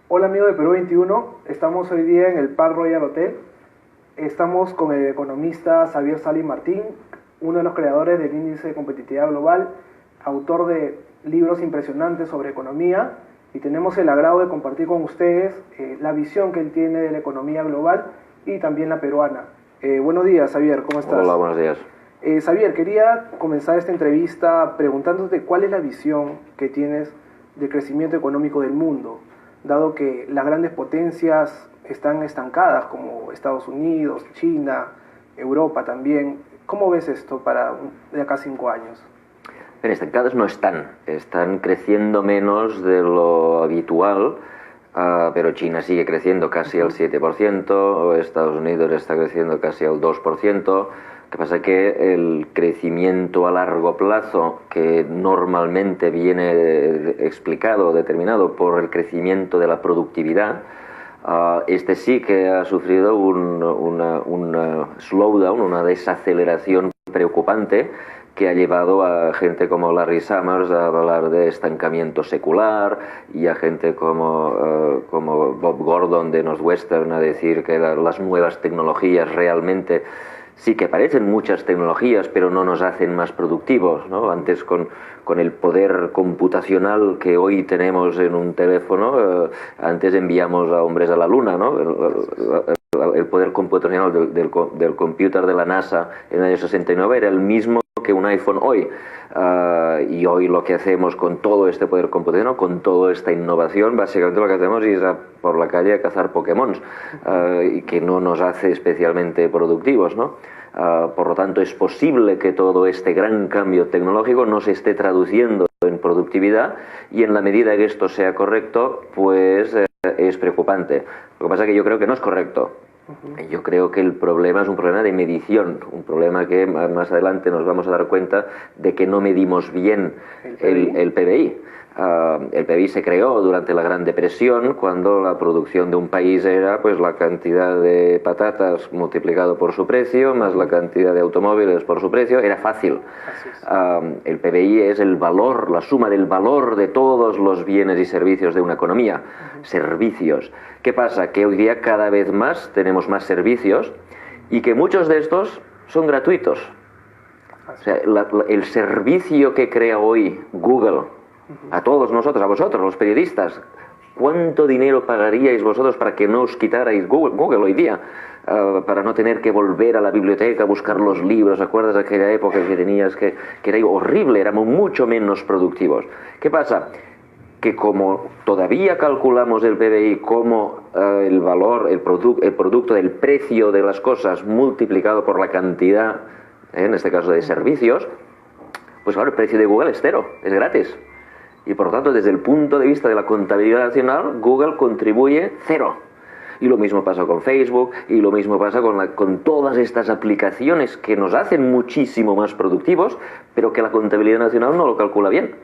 Hola amigos de Perú 21, estamos hoy día en el Park Royal Hotel. Estamos con el economista Xavier Salim Martín, uno de los creadores del Índice de Competitividad Global, autor de libros impresionantes sobre economía, y tenemos el agrado de compartir con ustedes la visión que él tiene de la economía global y también la peruana. Buenos días, Xavier, ¿cómo estás? Hola, buenos días. Xavier, quería comenzar esta entrevista preguntándote cuál es la visión que tienes del crecimiento económico del mundo, dado que las grandes potencias están estancadas, como Estados Unidos, China, Europa también. ¿Cómo ves esto para de acá a 5 años? Estancadas no están creciendo menos de lo habitual, pero China sigue creciendo casi al 7%, o Estados Unidos está creciendo casi al 2%. Lo que pasa es que el crecimiento a largo plazo, que normalmente viene explicado, determinado por el crecimiento de la productividad, este sí que ha sufrido un slowdown, una desaceleración preocupante, que ha llevado a gente como Larry Summers a hablar de estancamiento secular, y a gente como Bob Gordon de Northwestern a decir que las nuevas tecnologías realmente sí que aparecen muchas tecnologías, pero no nos hacen más productivos, ¿no? Antes con el poder computacional que hoy tenemos en un teléfono, antes enviamos a hombres a la luna, ¿no? El poder computacional del computer de la NASA en el año 69 era el mismo que un iPhone hoy. Y hoy lo que hacemos con todo este poder computacional, con toda esta innovación, básicamente lo que hacemos es ir por la calle a cazar Pokémon, y que no nos hace especialmente productivos, ¿no? Por lo tanto, es posible que todo este gran cambio tecnológico no se esté traduciendo en productividad, y en la medida que esto sea correcto, pues es preocupante. Lo que pasa es que yo creo que no es correcto. Yo creo que el problema es un problema de medición, un problema que más adelante nos vamos a dar cuenta de que no medimos bien el PBI. El PBI se creó durante la Gran Depresión, cuando la producción de un país era pues la cantidad de patatas multiplicado por su precio, más la cantidad de automóviles por su precio. Era fácil. El PBI es el valor, la suma del valor de todos los bienes y servicios de una economía. Servicios. ¿Qué pasa? Que hoy día cada vez más tenemos más servicios, y que muchos de estos son gratuitos. O sea, el servicio que crea hoy Google a todos nosotros, a vosotros, los periodistas, ¿cuánto dinero pagaríais vosotros para que no os quitarais Google hoy día? Para no tener que volver a la biblioteca a buscar los libros. ¿Acuerdas de aquella época que tenías que era horrible? Éramos mucho menos productivos. ¿Qué pasa? Que como todavía calculamos el PBI como el valor, el producto del precio de las cosas multiplicado por la cantidad, en este caso de servicios, pues claro, el precio de Google es cero, es gratis. Y por lo tanto, desde el punto de vista de la contabilidad nacional, Google contribuye cero. Y lo mismo pasa con Facebook, y lo mismo pasa con todas estas aplicaciones que nos hacen muchísimo más productivos, pero que la contabilidad nacional no lo calcula bien.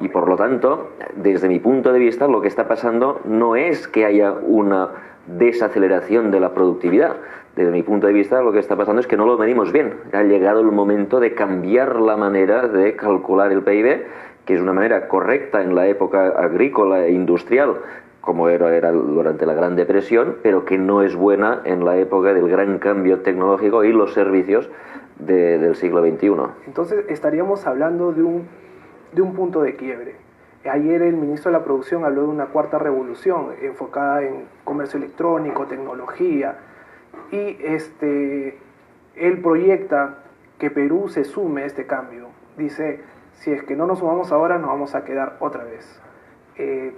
Y por lo tanto, desde mi punto de vista, lo que está pasando no es que haya una desaceleración de la productividad. Desde mi punto de vista, lo que está pasando es que no lo medimos bien. Ha llegado el momento de cambiar la manera de calcular el PIB, que es una manera correcta en la época agrícola e industrial, como era durante la Gran Depresión, pero que no es buena en la época del gran cambio tecnológico y los servicios del siglo XXI. Entonces, estaríamos hablando de un punto de quiebre. Ayer el ministro de la Producción habló de una cuarta revolución enfocada en comercio electrónico, tecnología, y él proyecta que Perú se sume a este cambio. Dice, si es que no nos sumamos ahora, nos vamos a quedar otra vez.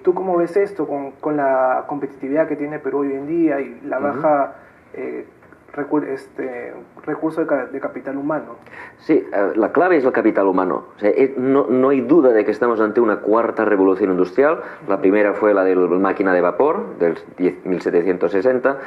¿Tú cómo ves esto con la competitividad que tiene Perú hoy en día y la baja recurso de capital humano? Sí, la clave es el capital humano. O sea, no hay duda de que estamos ante una cuarta revolución industrial. La primera fue la de la máquina de vapor, del 1760.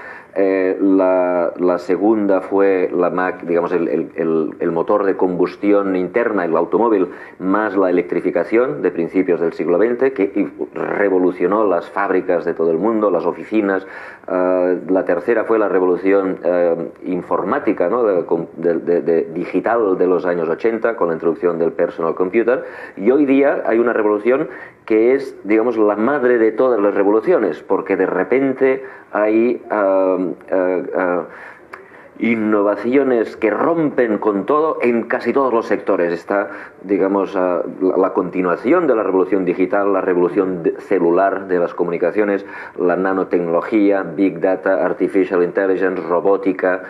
La segunda fue el motor de combustión interna, el automóvil, más la electrificación de principios del siglo XX, que revolucionó las fábricas de todo el mundo, las oficinas. La tercera fue la revolución informática, ¿no? de digital de los años 80, con la introducción del personal computer, y hoy día hay una revolución que es, digamos, la madre de todas las revoluciones, porque de repente hay innovaciones que rompen con todo en casi todos los sectores. Está, digamos, la continuación de la revolución digital, la revolución celular de las comunicaciones, la nanotecnología, Big Data, Artificial Intelligence, robótica,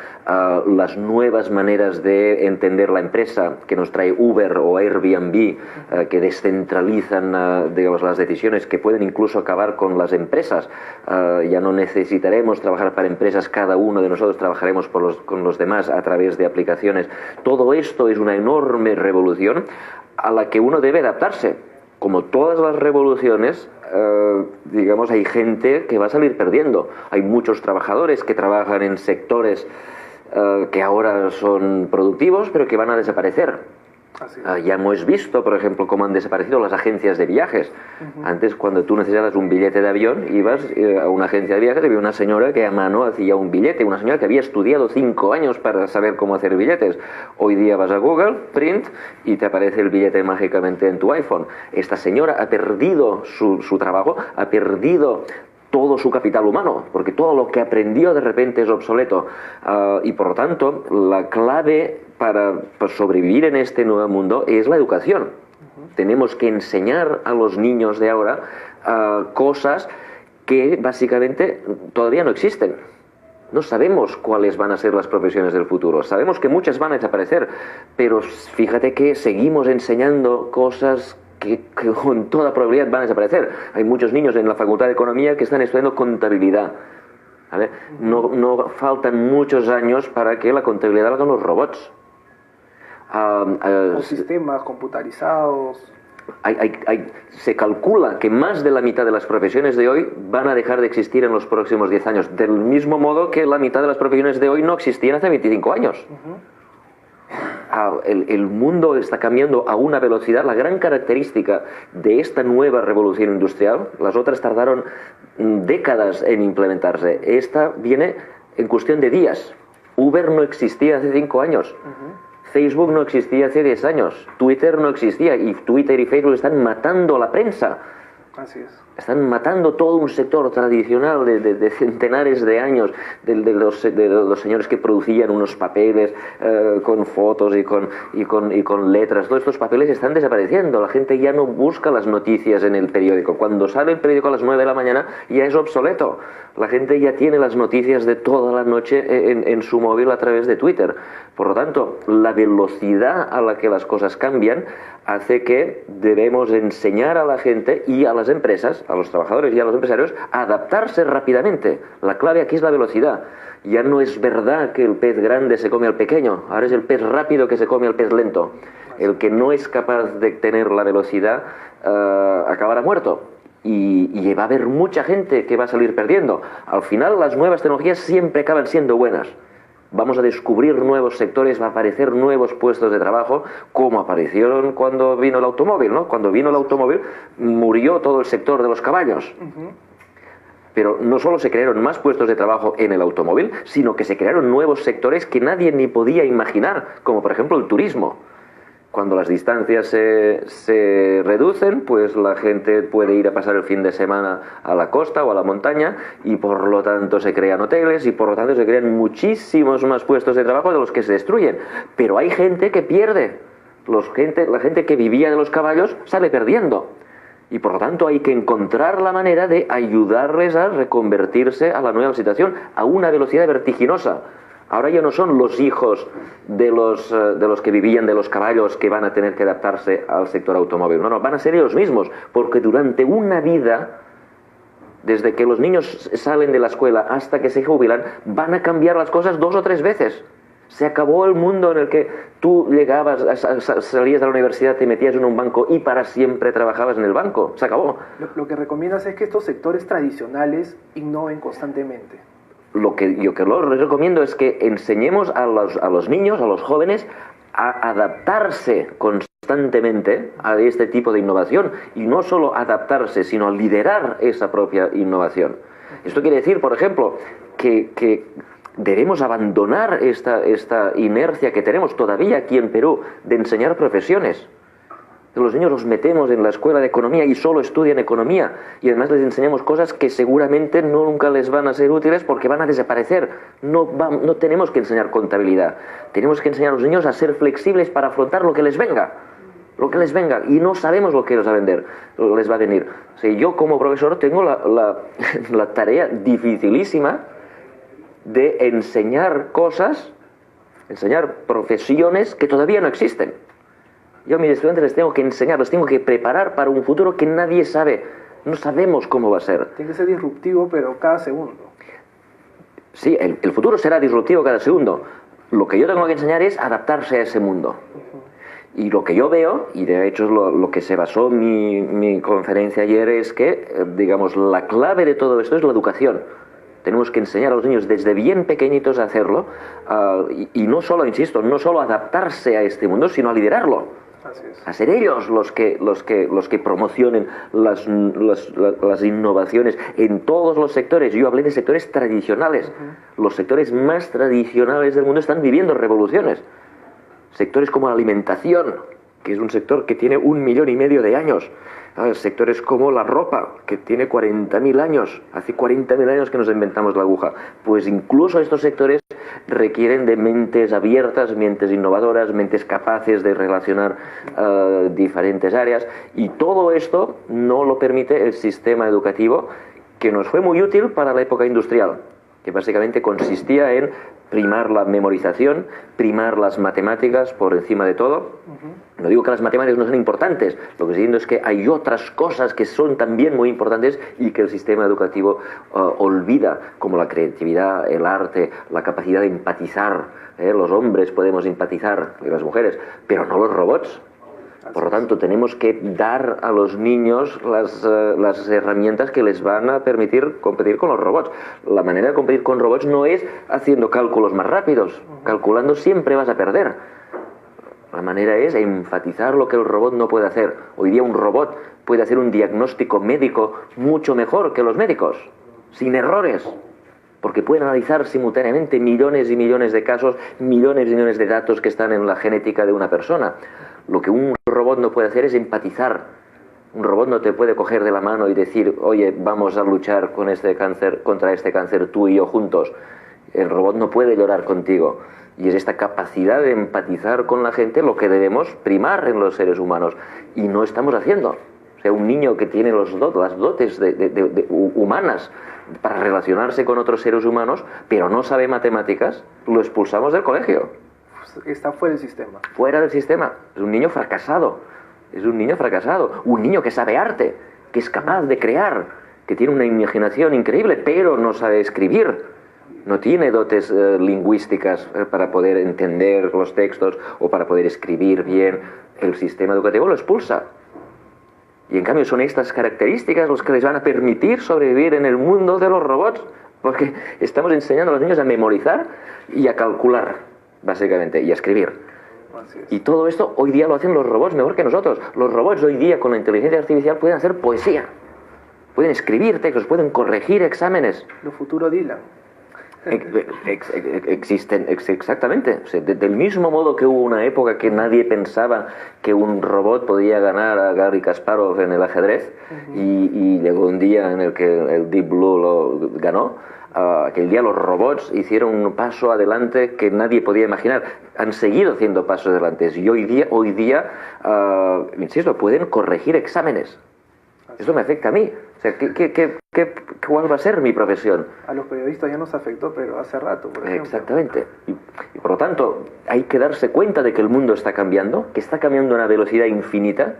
las nuevas maneras de entender la empresa que nos trae Uber o Airbnb, que descentralizan, digamos, las decisiones, que pueden incluso acabar con las empresas. Ya no necesitaremos trabajar para empresas, cada uno de nosotros trabajaremos con los demás a través de aplicaciones. Todo esto es una enorme revolución a la que uno debe adaptarse. Como todas las revoluciones, digamos, hay gente que va a salir perdiendo. Hay muchos trabajadores que trabajan en sectores que ahora son productivos, pero que van a desaparecer. Ya hemos visto, por ejemplo, cómo han desaparecido las agencias de viajes. Antes, cuando tú necesitabas un billete de avión, ibas a una agencia de viajes y había una señora que a mano hacía un billete, una señora que había estudiado 5 años para saber cómo hacer billetes. Hoy día vas a Google, print, y te aparece el billete mágicamente en tu iPhone. Esta señora ha perdido su trabajo, ha perdido todo su capital humano, porque todo lo que aprendió de repente es obsoleto. Y por lo tanto, la clave para sobrevivir en este nuevo mundo es la educación. Tenemos que enseñar a los niños de ahora cosas que básicamente todavía no existen. No sabemos cuáles van a ser las profesiones del futuro. Sabemos que muchas van a desaparecer, pero fíjate que seguimos enseñando cosas que con toda probabilidad van a desaparecer. Hay muchos niños en la Facultad de Economía que están estudiando contabilidad. ¿Vale? No faltan muchos años para que la contabilidad la hagan los robots. Los sistemas computarizados. Se calcula que más de la mitad de las profesiones de hoy van a dejar de existir en los próximos 10 años, del mismo modo que la mitad de las profesiones de hoy no existían hace 25 años. El mundo está cambiando a una velocidad. La gran característica de esta nueva revolución industrial, las otras tardaron décadas en implementarse, esta viene en cuestión de días. Uber no existía hace 5 años. Facebook no existía hace 10 años. Twitter no existía, y Twitter y Facebook están matando a la prensa. Así es. Están matando todo un sector tradicional de centenares de años, de los señores que producían unos papeles con fotos y con letras. Todos estos papeles están desapareciendo. La gente ya no busca las noticias en el periódico. Cuando sale el periódico a las 9 de la mañana ya es obsoleto. La gente ya tiene las noticias de toda la noche en su móvil a través de Twitter. Por lo tanto, la velocidad a la que las cosas cambian hace que debemos enseñar a la gente y a las empresas, a los trabajadores y a los empresarios, a adaptarse rápidamente. La clave aquí es la velocidad. Ya no es verdad que el pez grande se come al pequeño, ahora es el pez rápido que se come al pez lento. El que no es capaz de tener la velocidad acabará muerto. Y va a haber mucha gente que va a salir perdiendo. Al final, las nuevas tecnologías siempre acaban siendo buenas. Vamos a descubrir nuevos sectores, va a aparecer nuevos puestos de trabajo, como aparecieron cuando vino el automóvil, ¿no? Cuando vino el automóvil, murió todo el sector de los caballos. Pero no solo se crearon más puestos de trabajo en el automóvil, sino que se crearon nuevos sectores que nadie ni podía imaginar, como por ejemplo el turismo. Cuando las distancias se reducen, pues la gente puede ir a pasar el fin de semana a la costa o a la montaña, y por lo tanto se crean hoteles y por lo tanto se crean muchísimos más puestos de trabajo de los que se destruyen. Pero hay gente que pierde. La gente que vivía de los caballos sale perdiendo. Y por lo tanto hay que encontrar la manera de ayudarles a reconvertirse a la nueva situación a una velocidad vertiginosa. Ahora ya no son los hijos de los que vivían de los caballos que van a tener que adaptarse al sector automóvil. No, van a ser ellos mismos, porque durante una vida, desde que los niños salen de la escuela hasta que se jubilan, van a cambiar las cosas 2 o 3 veces. Se acabó el mundo en el que tú llegabas, salías de la universidad, te metías en un banco y para siempre trabajabas en el banco. Se acabó. Lo que recomiendas es que estos sectores tradicionales innoven constantemente. Lo que yo les recomiendo es que enseñemos a los niños, a los jóvenes, a adaptarse constantemente a este tipo de innovación, y no solo adaptarse, sino liderar esa propia innovación. Esto quiere decir, por ejemplo, que Debemos abandonar esta inercia que tenemos todavía aquí en Perú de enseñar profesiones. Los niños los metemos en la escuela de economía y solo estudian economía, y además les enseñamos cosas que seguramente nunca les van a ser útiles porque van a desaparecer. No tenemos que enseñar contabilidad, tenemos que enseñar a los niños a ser flexibles para afrontar lo que les venga. Lo que les venga, y no sabemos lo que les va a venir. O sea, yo como profesor tengo la tarea dificilísima de enseñar cosas, enseñar profesiones que todavía no existen. Yo a mis estudiantes les tengo que enseñar, les tengo que preparar para un futuro que nadie sabe. No sabemos cómo va a ser. Tiene que ser disruptivo, pero cada segundo. Sí, el futuro será disruptivo cada segundo. Lo que yo tengo que enseñar es adaptarse a ese mundo. Y lo que yo veo, y de hecho es lo que se basó mi conferencia ayer, es que, digamos, la clave de todo esto es la educación. Tenemos que enseñar a los niños desde bien pequeñitos a hacerlo, y no solo, insisto, no solo adaptarse a este mundo, sino a liderarlo. Así es. A ser ellos los que promocionen las innovaciones en todos los sectores. Yo hablé de sectores tradicionales. Los sectores más tradicionales del mundo están viviendo revoluciones. Sectores como la alimentación, que es un sector que tiene 1,5 millones de años. Sectores como la ropa, que tiene 40.000 años. Hace 40.000 años que nos inventamos la aguja. Pues incluso estos sectores requieren de mentes abiertas, mentes innovadoras, mentes capaces de relacionar diferentes áreas. Y todo esto no lo permite el sistema educativo, que nos fue muy útil para la época industrial, que básicamente consistía en primar la memorización, primar las matemáticas por encima de todo. No digo que las matemáticas no sean importantes, lo que estoy diciendo es que hay otras cosas que son también muy importantes y que el sistema educativo olvida, como la creatividad, el arte, la capacidad de empatizar. Los hombres podemos empatizar, y las mujeres, pero no los robots. Por lo tanto, tenemos que dar a los niños las herramientas que les van a permitir competir con los robots. La manera de competir con robots no es haciendo cálculos más rápidos. Calculando siempre vas a perder. La manera es enfatizar lo que el robot no puede hacer. Hoy día un robot puede hacer un diagnóstico médico mucho mejor que los médicos, sin errores, porque puede analizar simultáneamente millones y millones de casos, millones y millones de datos que están en la genética de una persona. Lo que un robot no puede hacer es empatizar. Un robot no te puede coger de la mano y decir, oye, vamos a luchar con este cáncer, contra este cáncer tú y yo juntos. El robot no puede llorar contigo. Y es esta capacidad de empatizar con la gente lo que debemos primar en los seres humanos. Y no estamos haciendo. O sea, un niño que tiene las dotes humanas para relacionarse con otros seres humanos, pero no sabe matemáticas, lo expulsamos del colegio. Está fuera del sistema. Fuera del sistema. Es un niño fracasado. Es un niño fracasado. Un niño que sabe arte, que es capaz de crear, que tiene una imaginación increíble, pero no sabe escribir. No tiene dotes lingüísticas para poder entender los textos o para poder escribir bien. El sistema educativo lo expulsa. Y en cambio son estas características los que les van a permitir sobrevivir en el mundo de los robots, porque estamos enseñando a los niños a memorizar y a calcular, básicamente, y a escribir. Y todo esto hoy día lo hacen los robots mejor que nosotros. Los robots hoy día con la inteligencia artificial pueden hacer poesía, pueden escribir textos, pueden corregir exámenes. Lo futuro Dylan. Existen, exactamente. O sea, del mismo modo que hubo una época que nadie pensaba que un robot podía ganar a Garry Kasparov en el ajedrez, y llegó un día en el que el Deep Blue lo ganó. Aquel día los robots hicieron un paso adelante que nadie podía imaginar. Han seguido haciendo pasos adelante y hoy día insisto, pueden corregir exámenes. Eso me afecta a mí. O sea, ¿cuál va a ser mi profesión? A los periodistas ya nos afectó, pero hace rato, por ejemplo. Exactamente. Y por lo tanto, hay que darse cuenta de que el mundo está cambiando, que está cambiando a una velocidad infinita,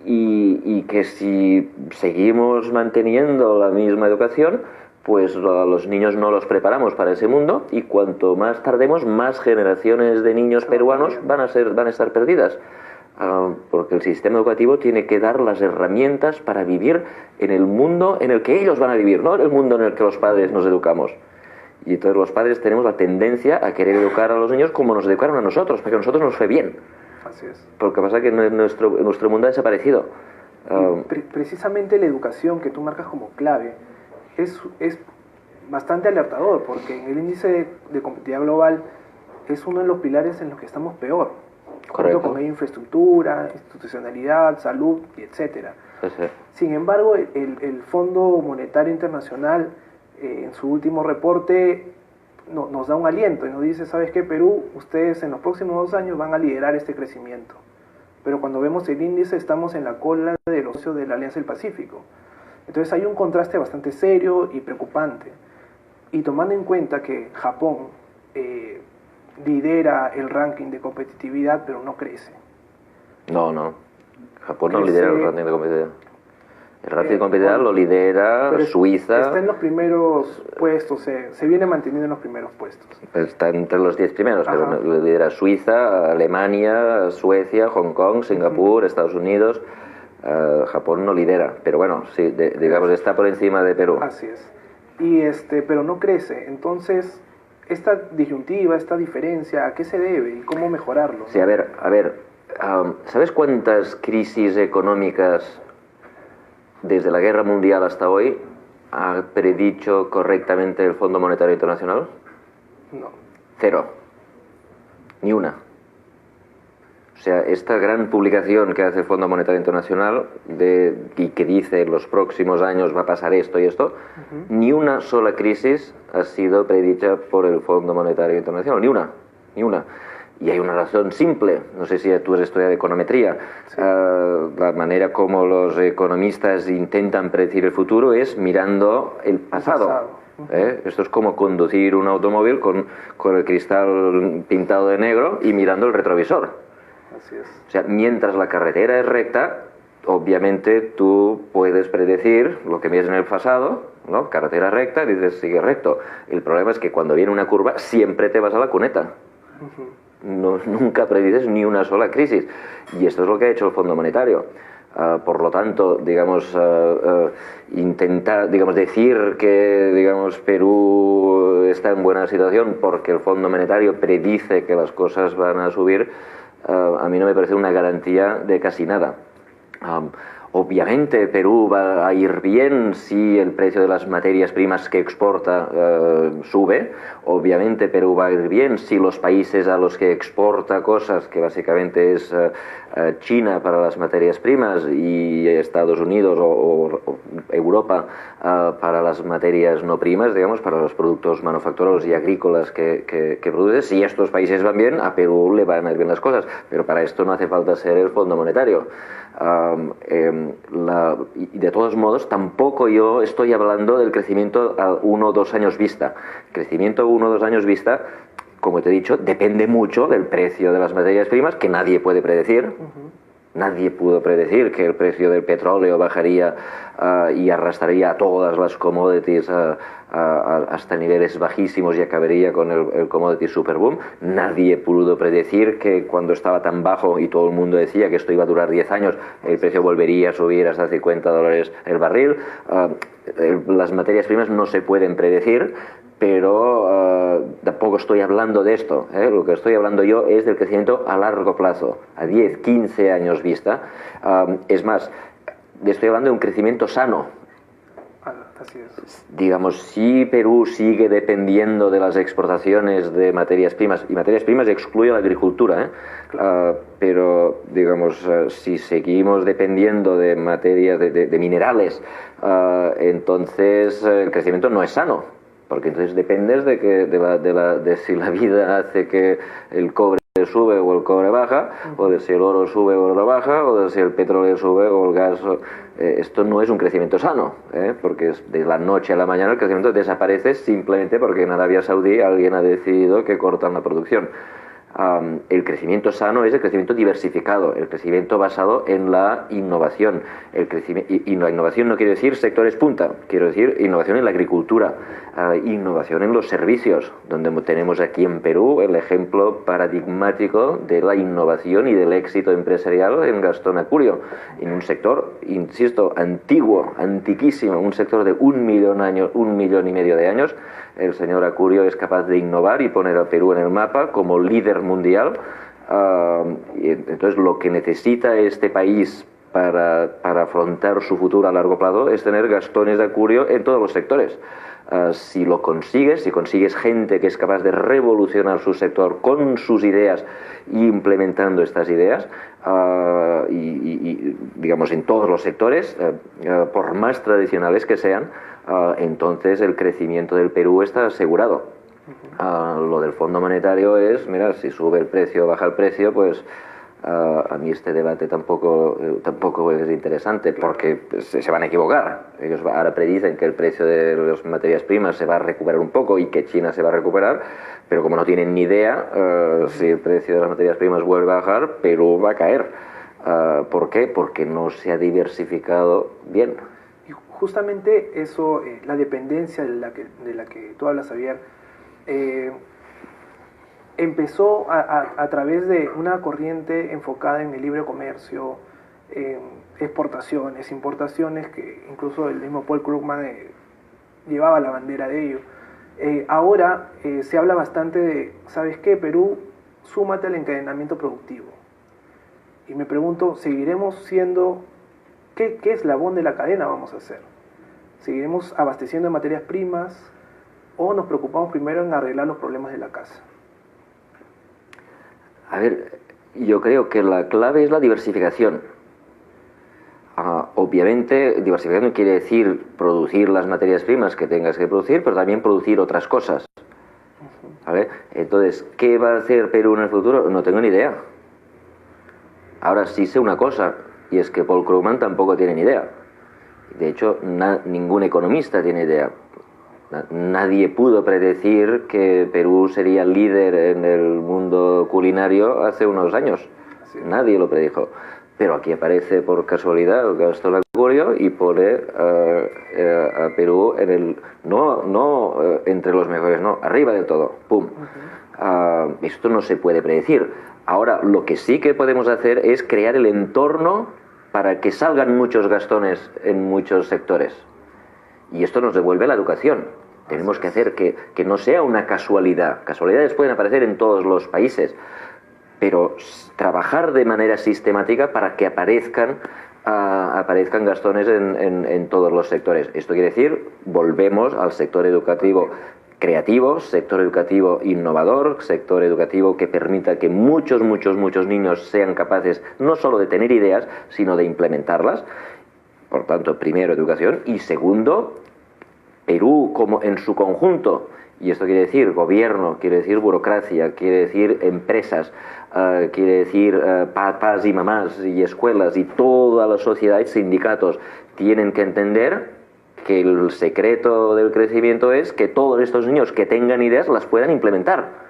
y que si seguimos manteniendo la misma educación, pues a los niños no los preparamos para ese mundo, y cuanto más tardemos, más generaciones de niños peruanos van a estar perdidas. Porque el sistema educativo tiene que dar las herramientas para vivir en el mundo en el que ellos van a vivir, no en el mundo en el que los padres nos educamos. Y entonces los padres tenemos la tendencia a querer educar a los niños como nos educaron a nosotros, porque a nosotros nos fue bien. Así es. Porque pasa que nuestro mundo ha desaparecido. Precisamente la educación que tú marcas como clave es bastante alertador, porque en el índice de competitividad global es uno de los pilares en los que estamos peor. Correcto. Junto con infraestructura, institucionalidad, salud, y etcétera. Sí, sí. Sin embargo, el Fondo Monetario Internacional, en su último reporte, nos da un aliento y nos dice, ¿sabes qué, Perú? Ustedes en los próximos 2 años van a liderar este crecimiento. Pero cuando vemos el índice, estamos en la cola de los socios de la Alianza del Pacífico. Entonces hay un contraste bastante serio y preocupante. Y tomando en cuenta que Japón lidera el ranking de competitividad, pero no crece. No. Japón no lidera el ranking de competitividad. El ranking de competitividad lo lidera Suiza. Está en los primeros puestos, se viene manteniendo en los primeros puestos. Está entre los 10 primeros, Ajá. pero lo lidera Suiza, Alemania, Suecia, Hong Kong, Singapur, Estados Unidos. Japón no lidera, pero bueno, sí, digamos, está por encima de Perú. Así es. Y pero no crece. Entonces, esta disyuntiva, esta diferencia, ¿a qué se debe y cómo mejorarlo? Sí, a ver, ¿sabes cuántas crisis económicas desde la Guerra Mundial hasta hoy ha predicho correctamente el Fondo Monetario Internacional? No. 0. Ni una. O sea, esta gran publicación que hace el Fondo Monetario Internacional y que dice en los próximos años va a pasar esto y esto, ni una sola crisis ha sido predicha por el Fondo Monetario Internacional. Ni una. Y hay una razón simple, no sé si tú has estudiado econometría, sí. La manera como los economistas intentan predecir el futuro es mirando el pasado. Esto es como conducir un automóvil con el cristal pintado de negro y mirando el retrovisor. Así es. O sea, mientras la carretera es recta, obviamente tú puedes predecir lo que ves en el pasado, ¿no? Carretera recta, dices sigue recto. El problema es que cuando viene una curva siempre te vas a la cuneta. Nunca predices ni una sola crisis. Y esto es lo que ha hecho el Fondo Monetario. Por lo tanto, digamos, intentar, digamos, decir que, digamos, Perú está en buena situación porque el Fondo Monetario predice que las cosas van a subir, a mí no me parece una garantía de casi nada. Obviamente Perú va a ir bien si el precio de las materias primas que exporta sube. Obviamente Perú va a ir bien si los países a los que exporta cosas, que básicamente es China para las materias primas y Estados Unidos o Europa para las materias no primas, digamos, para los productos manufacturados y agrícolas que produce. Si estos países van bien, a Perú le van a ir bien las cosas. Pero para esto no hace falta ser el Fondo Monetario. Y de todos modos tampoco yo estoy hablando del crecimiento a 1 o 2 años vista. El crecimiento a 1 o 2 años vista, como te he dicho, depende mucho del precio de las materias primas, que nadie puede predecir. Nadie pudo predecir que el precio del petróleo bajaría y arrastraría a todas las commodities hasta niveles bajísimos y acabaría con el commodity superboom. Nadie pudo predecir que cuando estaba tan bajo y todo el mundo decía que esto iba a durar 10 años, el precio volvería a subir hasta $50 el barril. Las materias primas no se pueden predecir, pero tampoco estoy hablando de esto. Lo que estoy hablando yo es del crecimiento a largo plazo, a 10, 15 años vista. Es más, estoy hablando de un crecimiento sano. Así es. Digamos, si Perú sigue dependiendo de las exportaciones de materias primas, y materias primas excluye la agricultura, pero digamos, si seguimos dependiendo de materias, de minerales, entonces el crecimiento no es sano. Porque entonces dependes de si la vida hace que el cobre sube o el cobre baja, o de si el oro sube o el oro baja, o de si el petróleo sube o el gas. Esto no es un crecimiento sano, porque de la noche a la mañana el crecimiento desaparece simplemente porque en Arabia Saudí alguien ha decidido que cortan la producción. El crecimiento sano es el crecimiento diversificado, el crecimiento basado en la innovación. Y la innovación no quiere decir sectores punta, quiero decir innovación en la agricultura, innovación en los servicios, donde tenemos aquí en Perú el ejemplo paradigmático de la innovación y del éxito empresarial en Gastón Acurio, en un sector, insisto, antiguo, antiquísimo, un sector de 1 millón y medio de años. El señor Acurio es capaz de innovar y poner al Perú en el mapa como líder mundial. Y entonces lo que necesita este país para afrontar su futuro a largo plazo es tener gastones de Curio en todos los sectores. Si lo consigues, si consigues gente que es capaz de revolucionar su sector con sus ideas y implementando estas ideas, digamos en todos los sectores, por más tradicionales que sean, entonces el crecimiento del Perú está asegurado. Lo del Fondo Monetario es, mira, si sube el precio o baja el precio, pues a mí este debate tampoco es interesante, porque se van a equivocar. Ellos ahora predicen que el precio de las materias primas se va a recuperar un poco y que China se va a recuperar, pero como no tienen ni idea, si el precio de las materias primas vuelve a bajar, Perú va a caer. ¿Por qué? Porque no se ha diversificado bien. Y justamente eso, la dependencia de la que tú hablas, Javier, empezó a través de una corriente enfocada en el libre comercio, en exportaciones, importaciones, que incluso el mismo Paul Krugman llevaba la bandera de ello. Ahora se habla bastante de, ¿sabes qué? Perú, súmate al encadenamiento productivo. Y me pregunto, ¿seguiremos siendo, qué eslabón de la cadena vamos a hacer? ¿Seguiremos abasteciendo de materias primas o nos preocupamos primero en arreglar los problemas de la casa? A ver, yo creo que la clave es la diversificación. Obviamente, diversificación quiere decir producir las materias primas que tengas que producir, pero también producir otras cosas. ¿Vale? Entonces, ¿qué va a hacer Perú en el futuro? No tengo ni idea. Ahora sí sé una cosa, y es que Paul Krugman tampoco tiene ni idea. De hecho, ningún economista tiene idea. Nadie pudo predecir que Perú sería líder en el mundo culinario hace unos años. Sí. Nadie lo predijo. Pero aquí aparece por casualidad el Gastón Acurio y pone a Perú en el no entre los mejores, no, arriba de todo. ¡Pum! Esto no se puede predecir. Ahora, lo que sí que podemos hacer es crear el entorno para que salgan muchos Gastones en muchos sectores. Y esto nos devuelve la educación. Tenemos que hacer que no sea una casualidad. Casualidades pueden aparecer en todos los países, pero trabajar de manera sistemática para que aparezcan Gastones en todos los sectores. Esto quiere decir, volvemos al sector educativo creativo, sector educativo innovador, sector educativo que permita que muchos niños sean capaces no solo de tener ideas, sino de implementarlas. Por tanto, primero, educación, y segundo, Perú como en su conjunto, y esto quiere decir gobierno, quiere decir burocracia, quiere decir empresas, quiere decir papás y mamás y escuelas y toda la sociedad y sindicatos tienen que entender que el secreto del crecimiento es que todos estos niños que tengan ideas las puedan implementar.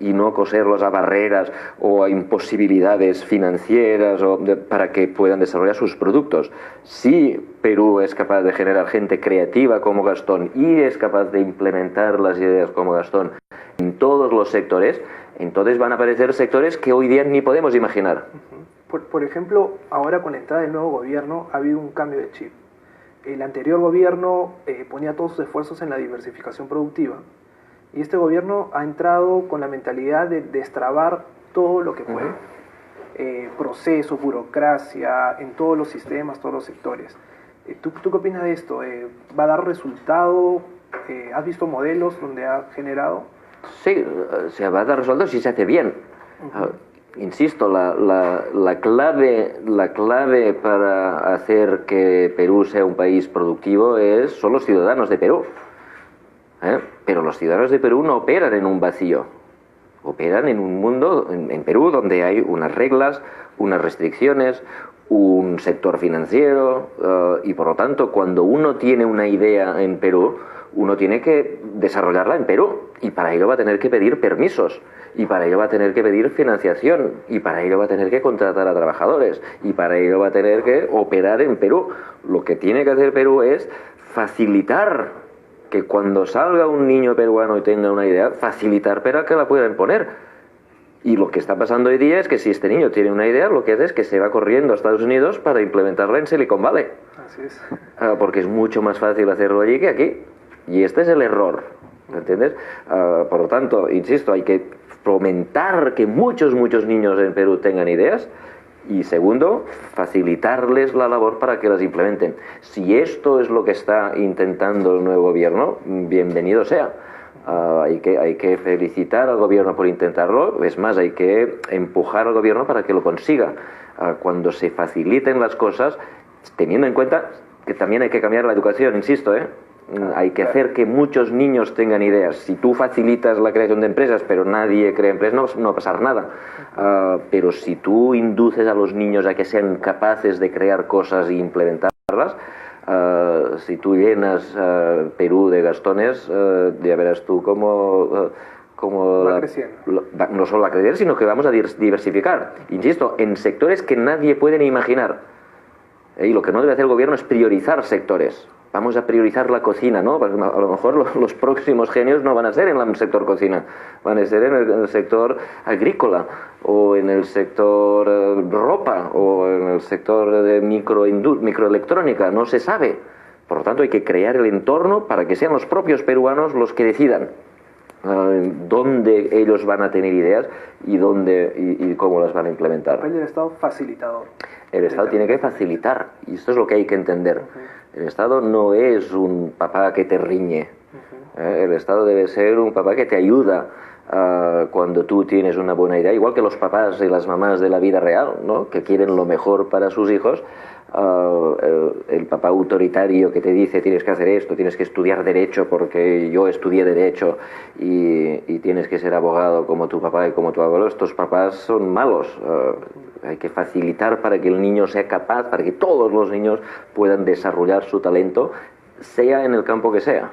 Y no coserlos a barreras o a imposibilidades financieras para que puedan desarrollar sus productos. Si Perú es capaz de generar gente creativa como Gastón y es capaz de implementar las ideas como Gastón en todos los sectores, entonces van a aparecer sectores que hoy día ni podemos imaginar. Por ejemplo, ahora con la entrada del nuevo gobierno ha habido un cambio de chip. El anterior gobierno ponía todos sus esfuerzos en la diversificación productiva. Y este gobierno ha entrado con la mentalidad de destrabar todo lo que puede. Procesos, burocracia, en todos los sistemas, todos los sectores. ¿Tú qué opinas de esto? ¿Va a dar resultado? ¿Has visto modelos donde ha generado? Sí, se va a dar resultado si se hace bien. Insisto, la clave para hacer que Perú sea un país productivo son los ciudadanos de Perú. Pero los ciudadanos de Perú no operan en un vacío, operan en un mundo, en Perú, donde hay unas reglas, unas restricciones, un sector financiero, y por lo tanto, cuando uno tiene una idea en Perú, uno tiene que desarrollarla en Perú, y para ello va a tener que pedir permisos, y para ello va a tener que pedir financiación, y para ello va a tener que contratar a trabajadores, y para ello va a tener que operar en Perú. Lo que tiene que hacer Perú es facilitar que cuando salga un niño peruano y tenga una idea, facilitar para que la puedan poner. Y lo que está pasando hoy día es que si este niño tiene una idea, lo que hace es que se va corriendo a Estados Unidos para implementarla en Silicon Valley. Así es. Porque es mucho más fácil hacerlo allí que aquí. Y este es el error, ¿entiendes? Por lo tanto, insisto, hay que fomentar que muchos niños en Perú tengan ideas Y segundo, facilitarles la labor para que las implementen. Si esto es lo que está intentando el nuevo gobierno, bienvenido sea. Hay que felicitar al gobierno por intentarlo, es más, hay que empujar al gobierno para que lo consiga. Cuando se faciliten las cosas, teniendo en cuenta que también hay que cambiar la educación, insisto, hay que hacer que muchos niños tengan ideas. Si tú facilitas la creación de empresas, pero nadie crea empresas, no va a pasar nada. Pero si tú induces a los niños a que sean capaces de crear cosas e implementarlas, si tú llenas Perú de Gastones, ya verás tú cómo va creciendo. No solo va a crecer, sino que vamos a diversificar. Insisto, en sectores que nadie puede ni imaginar. Y lo que no debe hacer el gobierno es priorizar sectores. Vamos a priorizar la cocina, ¿no? A lo mejor los próximos genios no van a ser en el sector cocina, van a ser en el sector agrícola, o en el sector ropa, o en el sector de microelectrónica, no se sabe. Por lo tanto, hay que crear el entorno para que sean los propios peruanos los que decidan dónde ellos van a tener ideas y cómo las van a implementar. El papel del Estado facilitador. El Estado tiene que facilitar, y esto es lo que hay que entender. El Estado no es un papá que te riñe. El Estado debe ser un papá que te ayuda cuando tú tienes una buena idea, igual que los papás y las mamás de la vida real, ¿no? Que quieren lo mejor para sus hijos. El papá autoritario que te dice tienes que hacer esto, tienes que estudiar derecho porque yo estudié derecho y tienes que ser abogado como tu papá y como tu abuelo, estos papás son malos. Hay que facilitar para que el niño sea capaz, para que todos los niños puedan desarrollar su talento, sea en el campo que sea.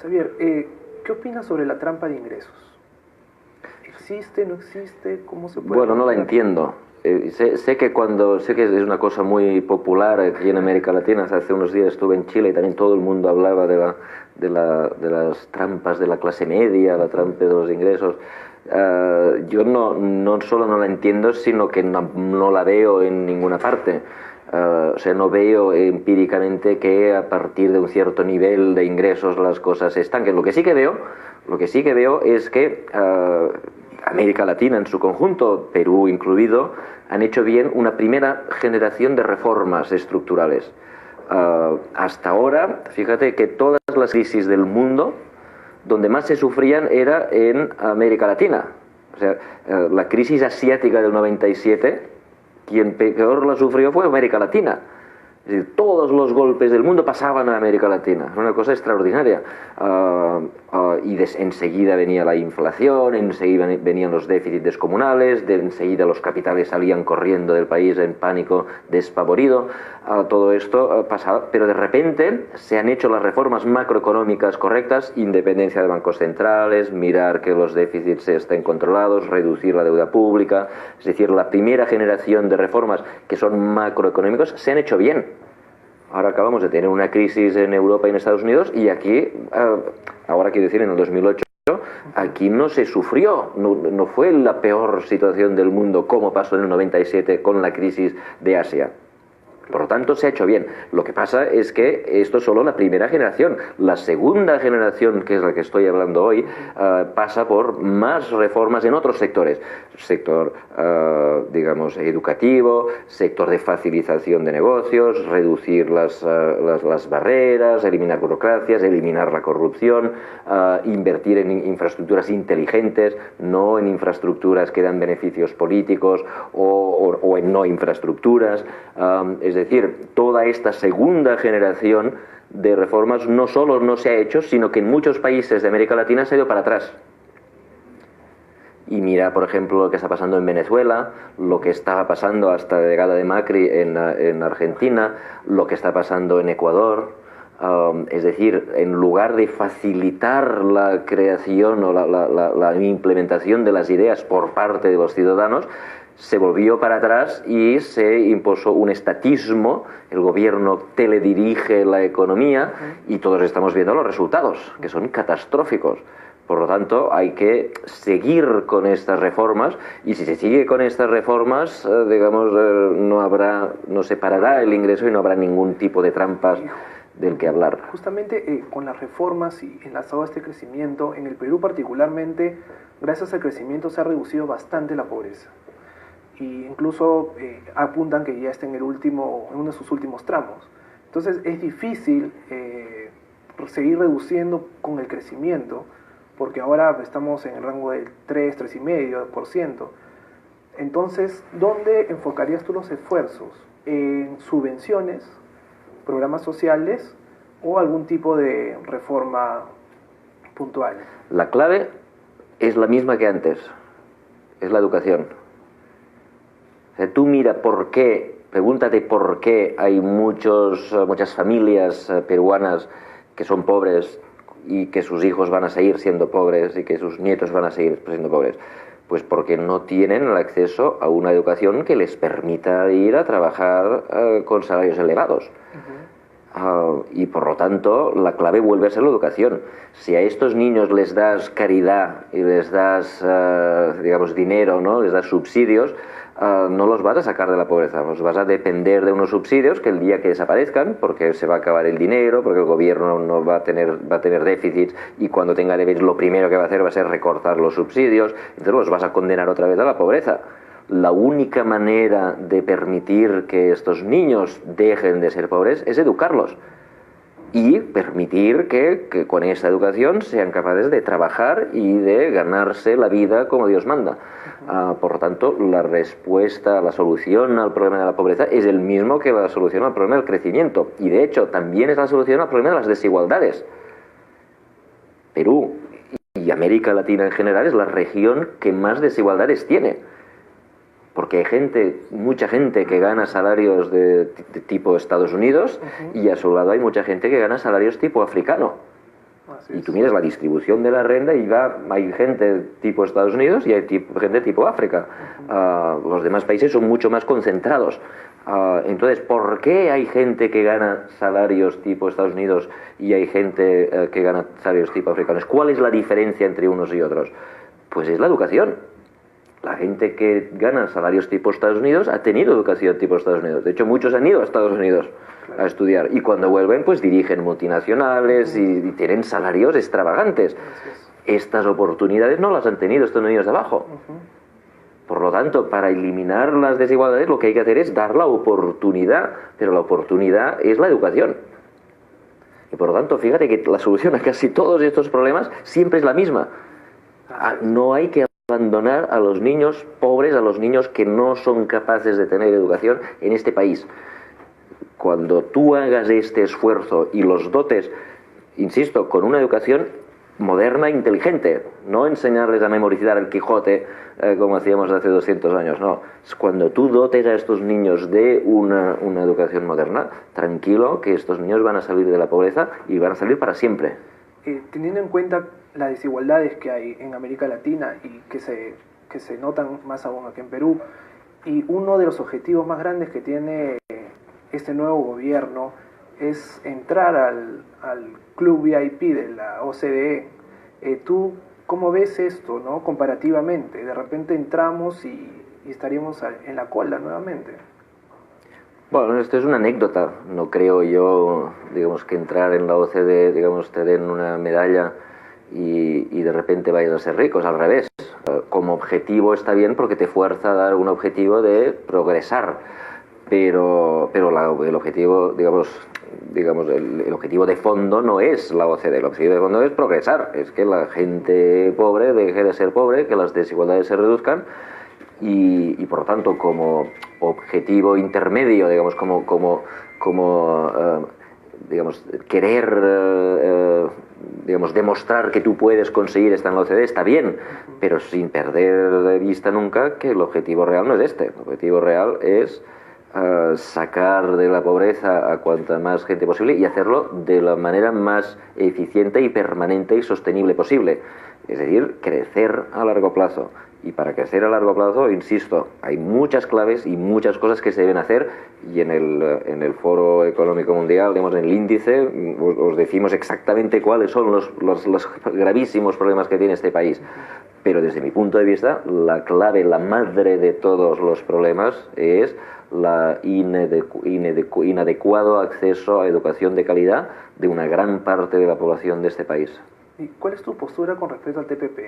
Xavier, ¿qué opinas sobre la trampa de ingresos? ¿Existe, no existe? ¿Cómo se puede? Bueno, no la entiendo. Sé que es una cosa muy popular aquí en América Latina. Hace unos días estuve en Chile y también todo el mundo hablaba de las trampas de la clase media, la trampa de los ingresos. Yo no solo no la entiendo, sino que no la veo en ninguna parte. O sea, no veo empíricamente que a partir de un cierto nivel de ingresos las cosas se estanquen. Lo que sí que veo es que América Latina en su conjunto, Perú incluido, han hecho bien una primera generación de reformas estructurales. Hasta ahora, fíjate que todas las crisis del mundo, donde más se sufrían era en América Latina. O sea, la crisis asiática del 97, quien peor la sufrió fue América Latina. Es decir, todos los golpes del mundo pasaban a América Latina. Es una cosa extraordinaria. Enseguida venía la inflación, enseguida venían los déficits descomunales, enseguida los capitales salían corriendo del país en pánico, despavorido. Todo esto pasaba, pero de repente se han hecho las reformas macroeconómicas correctas, independencia de bancos centrales, mirar que los déficits estén controlados, reducir la deuda pública. Es decir, la primera generación de reformas que son macroeconómicas se han hecho bien. Ahora acabamos de tener una crisis en Europa y en Estados Unidos y aquí, ahora quiero decir en el 2008, aquí no se sufrió, no fue la peor situación del mundo como pasó en el 97 con la crisis de Asia. Por lo tanto, se ha hecho bien. Lo que pasa es que esto es solo la primera generación. La segunda generación, que es la que estoy hablando hoy, pasa por más reformas en otros sectores. Sector, digamos, educativo, sector de facilitación de negocios, reducir las barreras, eliminar burocracias, eliminar la corrupción, invertir en infraestructuras inteligentes, no en infraestructuras que dan beneficios políticos o en no infraestructuras. Es decir, toda esta segunda generación de reformas no solo no se ha hecho, sino que en muchos países de América Latina se ha ido para atrás. Y mira, por ejemplo, lo que está pasando en Venezuela, lo que estaba pasando hasta la llegada de Macri en Argentina, lo que está pasando en Ecuador. Es decir, en lugar de facilitar la creación o la implementación de las ideas por parte de los ciudadanos, se volvió para atrás y se impuso un estatismo, el gobierno teledirige la economía y todos estamos viendo los resultados, que son catastróficos. Por lo tanto, hay que seguir con estas reformas y si se sigue con estas reformas, digamos, no se parará el ingreso y no habrá ningún tipo de trampas del que hablar. Justamente con las reformas y enlazado a este crecimiento, en el Perú particularmente, gracias al crecimiento se ha reducido bastante la pobreza. y incluso apuntan que ya está en uno de sus últimos tramos. Entonces es difícil seguir reduciendo con el crecimiento, porque ahora estamos en el rango del 3,5%. Entonces, ¿dónde enfocarías tú los esfuerzos? ¿En subvenciones, programas sociales o algún tipo de reforma puntual? La clave es la misma que antes, es la educación. O sea, tú mira por qué, pregúntate por qué hay muchas familias peruanas que son pobres y que sus hijos van a seguir siendo pobres y que sus nietos van a seguir siendo pobres. Pues porque no tienen el acceso a una educación que les permita ir a trabajar con salarios elevados. Y por lo tanto la clave vuelve a ser la educación. Si a estos niños les das caridad y les das digamos dinero, ¿no? Les das subsidios, no los vas a sacar de la pobreza, los vas a depender de unos subsidios que el día que desaparezcan, porque se va a acabar el dinero, porque el gobierno no va a tener déficits, y cuando tenga déficits lo primero que va a hacer va a ser recortar los subsidios, entonces los vas a condenar otra vez a la pobreza. La única manera de permitir que estos niños dejen de ser pobres es educarlos y permitir que con esa educación sean capaces de trabajar y de ganarse la vida como Dios manda. Por lo tanto, la respuesta, la solución al problema de la pobreza es el mismo que la solución al problema del crecimiento, y de hecho también es la solución al problema de las desigualdades. Perú y América Latina en general es la región que más desigualdades tiene, porque hay mucha gente que gana salarios de tipo Estados Unidos, y a su lado hay mucha gente que gana salarios tipo africano. Y tú miras la distribución de la renta y hay gente tipo Estados Unidos y hay gente tipo África. Los demás países son mucho más concentrados. Entonces, ¿por qué hay gente que gana salarios tipo Estados Unidos y hay gente que gana salarios tipo africanos? ¿Cuál es la diferencia entre unos y otros? Pues es la educación. La gente que gana salarios tipo Estados Unidos ha tenido educación tipo Estados Unidos. De hecho, muchos han ido a Estados Unidos a estudiar, y cuando vuelven pues dirigen multinacionales y tienen salarios extravagantes. Estas oportunidades no las han tenido estos niños de abajo. Por lo tanto, para eliminar las desigualdades lo que hay que hacer es dar la oportunidad, pero la oportunidad es la educación. Y por lo tanto, fíjate que la solución a casi todos estos problemas siempre es la misma. No hay que abandonar a los niños pobres, a los niños que no son capaces de tener educación en este país. Cuando tú hagas este esfuerzo y los dotes, insisto, con una educación moderna e inteligente, no enseñarles a memorizar el Quijote como hacíamos hace 200 años, no. Cuando tú dotes a estos niños de una educación moderna, tranquilo que estos niños van a salir de la pobreza y van a salir para siempre. Teniendo en cuenta las desigualdades que hay en América Latina y que se notan más aún aquí en Perú, y uno de los objetivos más grandes que tiene este nuevo gobierno es entrar al club VIP de la OCDE. ¿Tú cómo ves esto, no? Comparativamente, de repente entramos y estaríamos en la cola nuevamente. Bueno, esto es una anécdota. No creo yo, digamos, que entrar en la OCDE, digamos, te den una medalla y de repente vayas a ser ricos. Al revés. Como objetivo está bien porque te fuerza a dar un objetivo de progresar. Pero el objetivo, el objetivo de fondo no es la OCDE. El objetivo de fondo es progresar. Es que la gente pobre deje de ser pobre, que las desigualdades se reduzcan. Y por lo tanto, como objetivo intermedio, digamos, querer demostrar que tú puedes conseguir estar en la OCDE está bien, pero sin perder de vista nunca que el objetivo real no es este. El objetivo real es sacar de la pobreza a cuanta más gente posible y hacerlo de la manera más eficiente y permanente y sostenible posible. Es decir, crecer a largo plazo. Y para crecer a largo plazo, insisto, hay muchas claves y muchas cosas que se deben hacer, y en el Foro Económico Mundial, digamos, en el índice, os decimos exactamente cuáles son los gravísimos problemas que tiene este país. Pero desde mi punto de vista, la clave, la madre de todos los problemas es la inadecuado acceso a educación de calidad de una gran parte de la población de este país. ¿Y cuál es tu postura con respecto al TPP?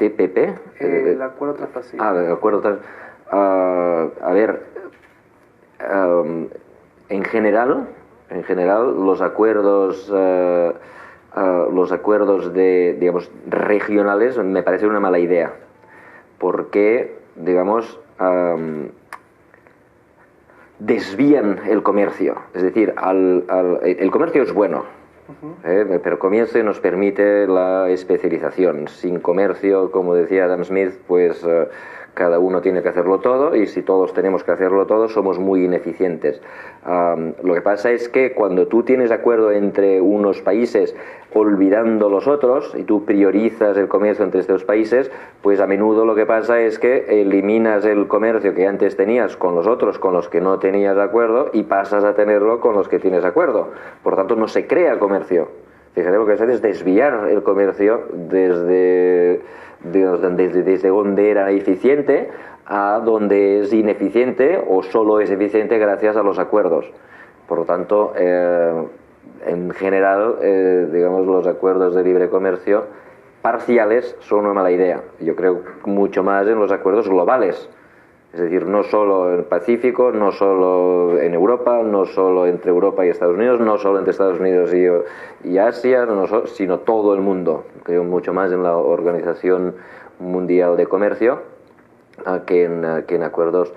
TPP. El Acuerdo Transpacífico. El Acuerdo a ver, en general los acuerdos de, digamos, regionales me parecen una mala idea, porque, digamos, desvían el comercio. Es decir, el comercio es bueno, pero el comercio nos permite la especialización. Sin comercio, como decía Adam Smith, pues cada uno tiene que hacerlo todo, y si todos tenemos que hacerlo todo somos muy ineficientes. Lo que pasa es que cuando tú tienes acuerdo entre unos países olvidando los otros y tú priorizas el comercio entre estos países, pues a menudo lo que pasa es que eliminas el comercio que antes tenías con los otros con los que no tenías acuerdo y pasas a tenerlo con los que tienes acuerdo. Por tanto, no se crea comercio. Fíjate, lo que se hace es desviar el comercio desde donde era eficiente a donde es ineficiente, o solo es eficiente gracias a los acuerdos. Por lo tanto, en general, digamos, los acuerdos de libre comercio parciales son una mala idea. Yo creo mucho más en los acuerdos globales. Es decir, no solo en el Pacífico, no solo en Europa, no solo entre Europa y Estados Unidos, no solo entre Estados Unidos y Asia, sino todo el mundo. Creo mucho más en la Organización Mundial de Comercio que en acuerdos.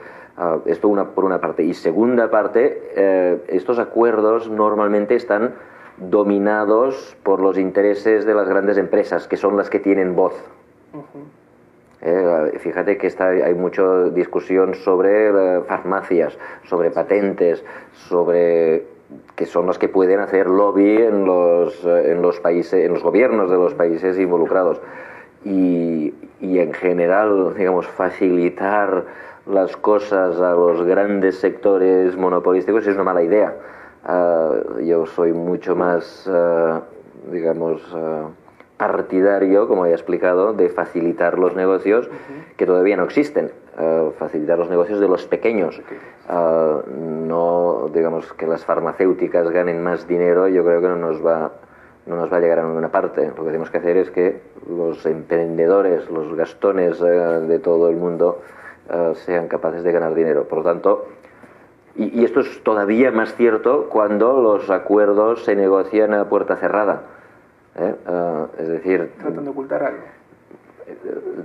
Esto por una parte. Y segunda parte, estos acuerdos normalmente están dominados por los intereses de las grandes empresas, que son las que tienen voz. Fíjate que hay mucha discusión sobre farmacias, sobre patentes, que son los que pueden hacer lobby en los países, en los gobiernos de los países involucrados. Y en general, digamos, facilitar las cosas a los grandes sectores monopolísticos es una mala idea. Yo soy mucho más, digamos, partidario, como he explicado, de facilitar los negocios que todavía no existen, facilitar los negocios de los pequeños. No, digamos, que las farmacéuticas ganen más dinero, yo creo que no nos va a llegar a ninguna parte. Lo que tenemos que hacer es que los emprendedores, los gastones de todo el mundo sean capaces de ganar dinero. Por lo tanto, y esto es todavía más cierto cuando los acuerdos se negocian a puerta cerrada. Es decir, tratan de ocultar algo.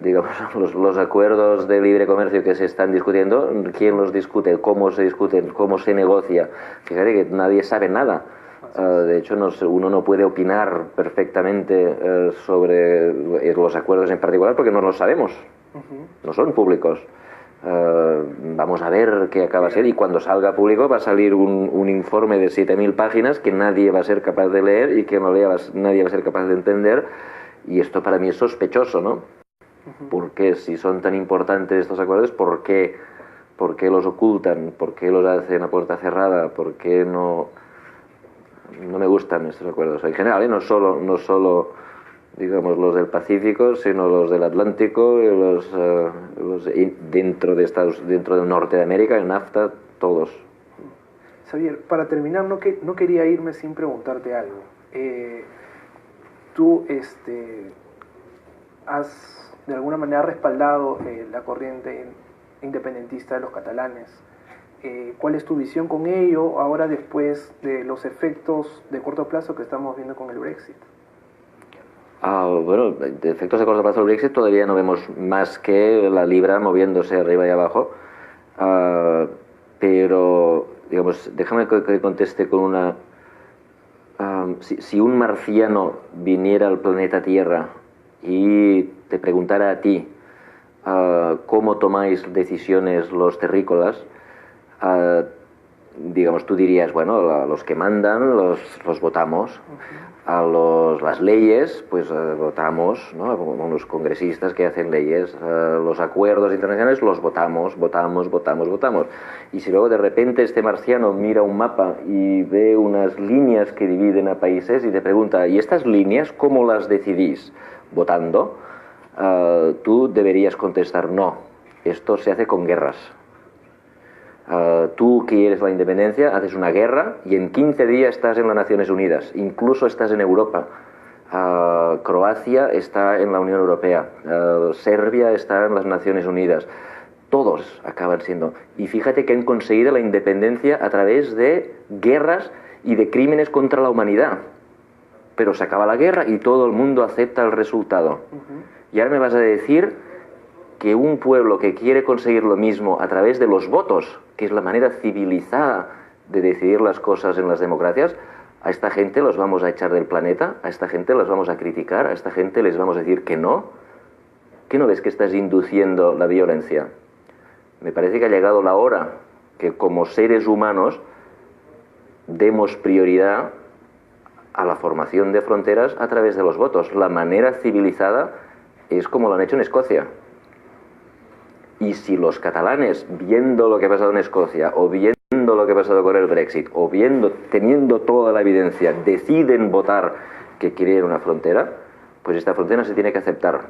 Digamos, los acuerdos de libre comercio que se están discutiendo, ¿quién los discute? ¿Cómo se discuten? ¿Cómo se negocia? Fíjate que nadie sabe nada. De hecho, uno no puede opinar perfectamente sobre los acuerdos en particular porque no los sabemos. No son públicos. Vamos a ver qué acaba de ser, y cuando salga público va a salir un informe de 7.000 páginas que nadie va a ser capaz de leer y que nadie va a ser capaz de entender, y esto para mí es sospechoso, ¿no? Porque si son tan importantes estos acuerdos, ¿por qué los ocultan? ¿Por qué los hacen a puerta cerrada? ¿Por qué no me gustan estos acuerdos? En general, no solo digamos los del Pacífico, sino los del Atlántico, y los dentro del norte de América, en NAFTA, todos. Xavier, para terminar, no quería irme sin preguntarte algo. Tú has de alguna manera respaldado la corriente independentista de los catalanes. ¿Cuál es tu visión con ello ahora, después de los efectos de corto plazo que estamos viendo con el Brexit? Bueno, de efectos de corto plazo del Brexit todavía no vemos más que la libra moviéndose arriba y abajo, pero, digamos, déjame que conteste con una... Si un marciano viniera al planeta Tierra y te preguntara a ti cómo tomáis decisiones los terrícolas, digamos, tú dirías, bueno, a los que mandan los votamos, a las leyes, pues votamos, ¿no? Como los congresistas que hacen leyes, los acuerdos internacionales los votamos. Y si luego de repente este marciano mira un mapa y ve unas líneas que dividen a países y te pregunta, ¿y estas líneas cómo las decidís? Votando, tú deberías contestar, no, esto se hace con guerras. Tú quieres la independencia, haces una guerra y en 15 días estás en las Naciones Unidas, incluso estás en Europa. Croacia está en la Unión Europea, Serbia está en las Naciones Unidas. Todos acaban siendo. Y fíjate que han conseguido la independencia a través de guerras y de crímenes contra la humanidad. Pero se acaba la guerra y todo el mundo acepta el resultado. Y ahora me vas a decir que un pueblo que quiere conseguir lo mismo a través de los votos, que es la manera civilizada de decidir las cosas en las democracias, a esta gente los vamos a echar del planeta, a esta gente los vamos a criticar, a esta gente les vamos a decir que no. ¿Qué no ves que estás induciendo la violencia? Me parece que ha llegado la hora que como seres humanos demos prioridad a la formación de fronteras a través de los votos. La manera civilizada es como lo han hecho en Escocia. Y si los catalanes, viendo lo que ha pasado en Escocia, o viendo lo que ha pasado con el Brexit, o teniendo toda la evidencia, deciden votar que quieren una frontera, pues esta frontera se tiene que aceptar.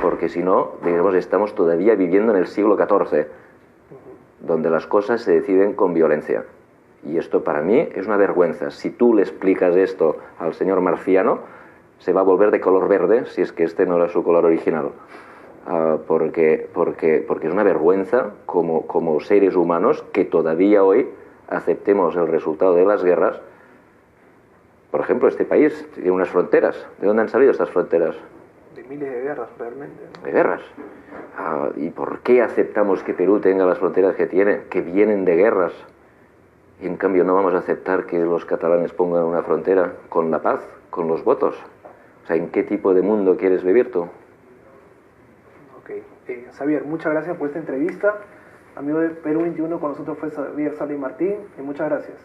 Porque si no, digamos, estamos todavía viviendo en el siglo XIV, donde las cosas se deciden con violencia. Y esto para mí es una vergüenza. Si tú le explicas esto al señor Marciano, se va a volver de color verde, si es que este no era su color original. Porque es una vergüenza como seres humanos que todavía hoy aceptemos el resultado de las guerras. Por ejemplo, este país tiene unas fronteras. ¿De dónde han salido estas fronteras? De miles de guerras, realmente, ¿no? De guerras. ¿Y por qué aceptamos que Perú tenga las fronteras que tiene, que vienen de guerras? Y en cambio no vamos a aceptar que los catalanes pongan una frontera con la paz, con los votos. O sea, ¿en qué tipo de mundo quieres vivir tú? Ok. Xavier, muchas gracias por esta entrevista. Amigo de Perú 21, con nosotros fue Xavier Salí Martín, y muchas gracias.